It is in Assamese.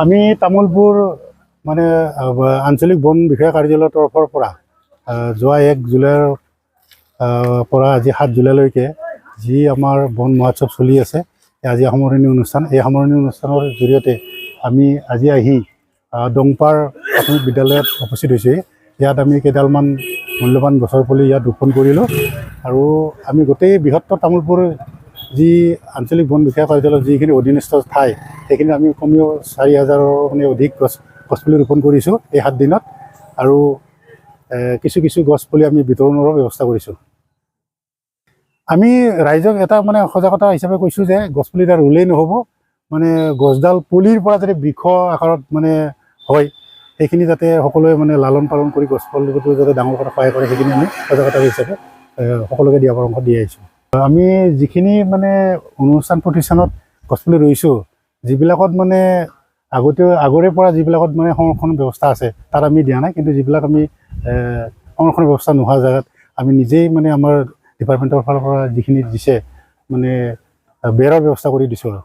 আমি তামোলপুৰ মানে আঞ্চলিক বন বিষয়া কাৰ্যালয়ৰ তৰফৰ পৰা যোৱা 1 জুলাইৰ পৰা আজি 7 জুলাইলৈকে যি আমাৰ বন মহোৎসৱ চলি আছে, আজি সামৰণি অনুষ্ঠান। এই সামৰণি অনুষ্ঠানৰ জৰিয়তে আমি আজি আহি ডংপাৰ প্ৰাথমিক বিদ্যালয়ত উপস্থিত হৈছোঁ। ইয়াত আমি কেইডালমান মূল্যৱান গছৰ পুলি ইয়াত ৰোপণ কৰিলোঁ আৰু আমি গোটেই বৃহত্তৰ তামোলপুৰ যি আঞ্চলিক বন বিষয়া কাৰ্যালয়ৰ যিখিনি অধীনস্থ ঠাই, সেইখিনি আমি কমেও 4,000ৰ মানে অধিক গছপুলি ৰোপণ কৰিছোঁ এই 7 দিনত। আৰু কিছু গছপুলি আমি বিতৰণৰো ব্যৱস্থা কৰিছোঁ। আমি ৰাইজক এটা মানে সজাগতা হিচাপে কৈছোঁ যে গছপুলি এটা ৰুলেই নহ'ব, মানে গছডাল পুলিৰ পৰা যাতে বৃক্ষ আকাৰত মানে হয়, সেইখিনি যাতে সকলোৱে মানে লালন পালন কৰি গছপুলিটো যাতে ডাঙৰ কৰাত সহায় কৰে, সেইখিনি আমি সজাগতা হিচাপে সকলোকে দিয়া পৰামৰ্শ দি আহিছোঁ। আমি যিখিনি মানে অনুষ্ঠান প্ৰতিষ্ঠানত গছপুলি ৰুইছোঁ, যিবিলাকত মানে আগৰে পৰা যিবিলাকত মানে সংৰক্ষণৰ ব্যৱস্থা আছে তাত আমি দিয়া নাই, কিন্তু যিবিলাক আমি সংৰক্ষণৰ ব্যৱস্থা নোহোৱা জেগাত আমি নিজেই মানে আমাৰ ডিপাৰ্টমেণ্টৰ ফালৰ পৰা যিখিনি দিছে মানে বেৰৰ ব্যৱস্থা কৰি দিছোঁ আৰু।